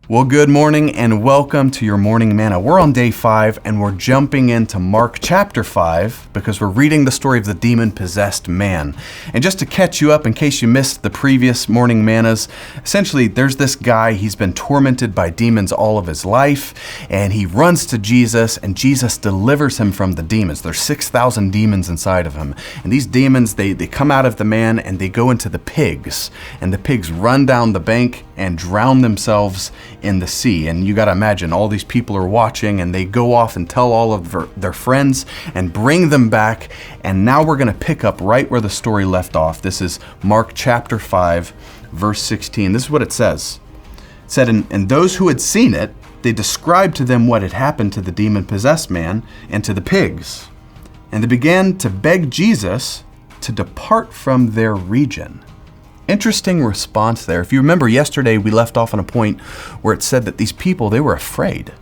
Well, good morning and welcome to your Morning Manna. We're on day 5 and we're jumping into Mark chapter 5 because we're reading the story of the demon-possessed man. And just to catch you up in case you missed the previous Morning Mannas, essentially there's this guy, he's been tormented by demons all of his life, and he runs to Jesus and Jesus delivers him from the demons. There's 6,000 demons inside of him. And these demons, they come out of the man and they go into the pigs. And the pigs run down the bank and drown themselves in the sea. And you got to imagine all these people are watching and they go off and tell all of their friends and bring them back. And now we're going to pick up right where the story left off. This is Mark chapter 5, verse 16. This is what it says. It said, and those who had seen it, they described to them what had happened to the demon-possessed man and to the pigs. And they began to beg Jesus to depart from their region. Interesting response there. If you remember yesterday, we left off on a point where it said that these people, they were afraid.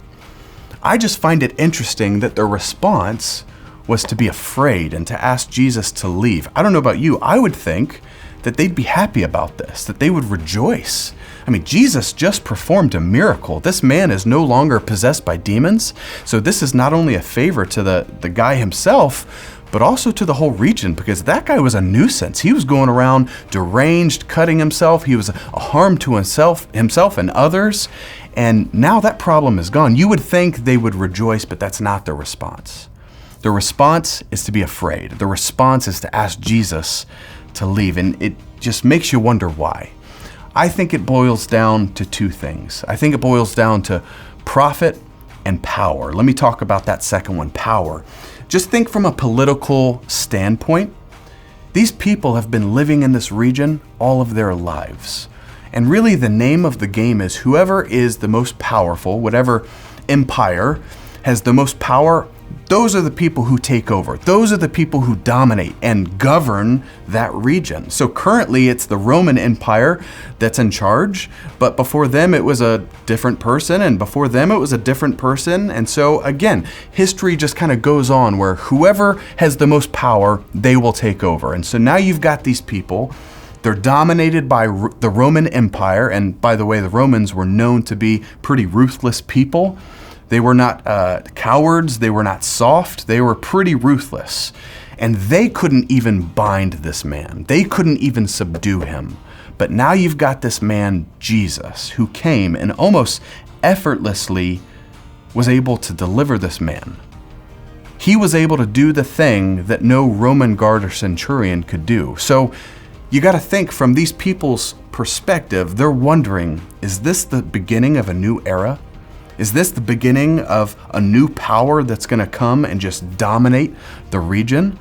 I just find it interesting that their response was to be afraid and to ask Jesus to leave. I don't know about you. I would think that they'd be happy about this, that they would rejoice. I mean, Jesus just performed a miracle. This man is no longer possessed by demons. So this is not only a favor to the guy himself, but also to the whole region, because that guy was a nuisance. He was going around deranged, cutting himself. He was a harm to himself and others. And now that problem is gone. You would think they would rejoice, but that's not their response. The response is to be afraid. The response is to ask Jesus to leave. And it just makes you wonder why. I think it boils down to two things. I think it boils down to profit and power. Let me talk about that second one, power. Just think from a political standpoint. These people have been living in this region all of their lives. And really the name of the game is whoever is the most powerful, whatever empire has the most power, those are the people who take over. Those are the people who dominate and govern that region. So currently it's the Roman Empire that's in charge, but before them it was a different person, and before them it was a different person. And so again, history just kind of goes on where whoever has the most power, they will take over. And so now you've got these people. They're dominated by the Roman Empire. And by the way, the Romans were known to be pretty ruthless people. They were not cowards. They were not soft. They were pretty ruthless. And they couldn't even bind this man. They couldn't even subdue him. But now you've got this man, Jesus, who came and almost effortlessly was able to deliver this man. He was able to do the thing that no Roman guard or centurion could do. So you got to think from these people's perspective, they're wondering, is this the beginning of a new era? Is this the beginning of a new power that's going to come and just dominate the region?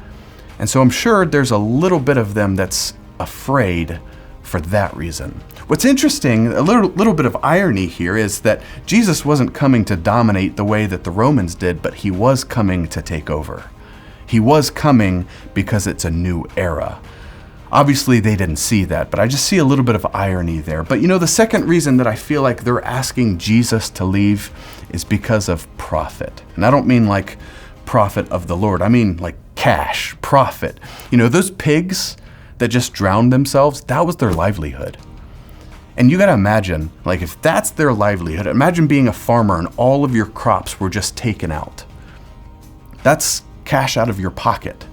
And so I'm sure there's a little bit of them that's afraid for that reason. What's interesting, a little bit of irony here, is that Jesus wasn't coming to dominate the way that the Romans did, but he was coming to take over. He was coming because it's a new era. Obviously, they didn't see that, but I just see a little bit of irony there. But you know, the second reason that I feel like they're asking Jesus to leave is because of profit. And I don't mean like profit of the Lord. I mean like cash, profit. You know, those pigs that just drowned themselves, that was their livelihood. And you got to imagine, like if that's their livelihood, imagine being a farmer and all of your crops were just taken out. That's cash out of your pocket.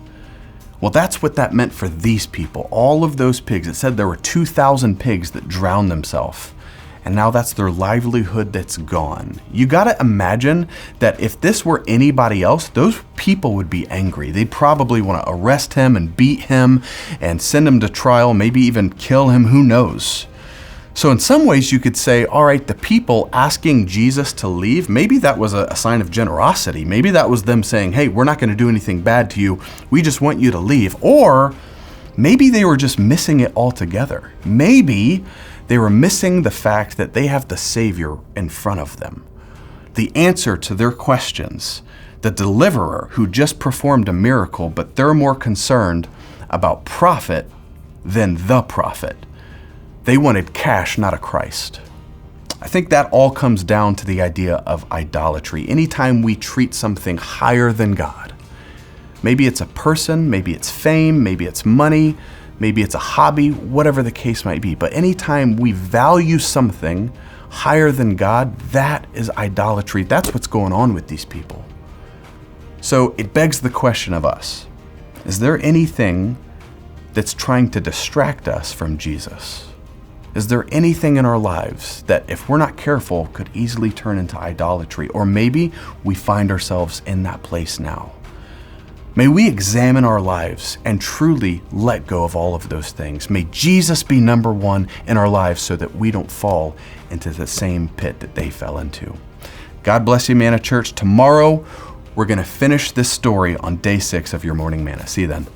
Well, that's what that meant for these people. All of those pigs, it said there were 2,000 pigs that drowned themselves. And now that's their livelihood that's gone. You got to imagine that if this were anybody else, those people would be angry. They'd probably want to arrest him and beat him and send him to trial, maybe even kill him, who knows. So in some ways you could say, all right, the people asking Jesus to leave, maybe that was a sign of generosity. Maybe that was them saying, hey, we're not going to do anything bad to you. We just want you to leave. Or maybe they were just missing it altogether. Maybe they were missing the fact that they have the Savior in front of them. The answer to their questions, the deliverer who just performed a miracle, but they're more concerned about profit than the prophet. They wanted cash, not a Christ. I think that all comes down to the idea of idolatry. Anytime we treat something higher than God, maybe it's a person, maybe it's fame, maybe it's money, maybe it's a hobby, whatever the case might be. But anytime we value something higher than God, that is idolatry. That's what's going on with these people. So it begs the question of us, is there anything that's trying to distract us from Jesus? Is there anything in our lives that, if we're not careful, could easily turn into idolatry? Or maybe we find ourselves in that place now. May we examine our lives and truly let go of all of those things. May Jesus be number one in our lives so that we don't fall into the same pit that they fell into. God bless you, Manna Church. Tomorrow, we're going to finish this story on day 6 of your Morning Manna. See you then.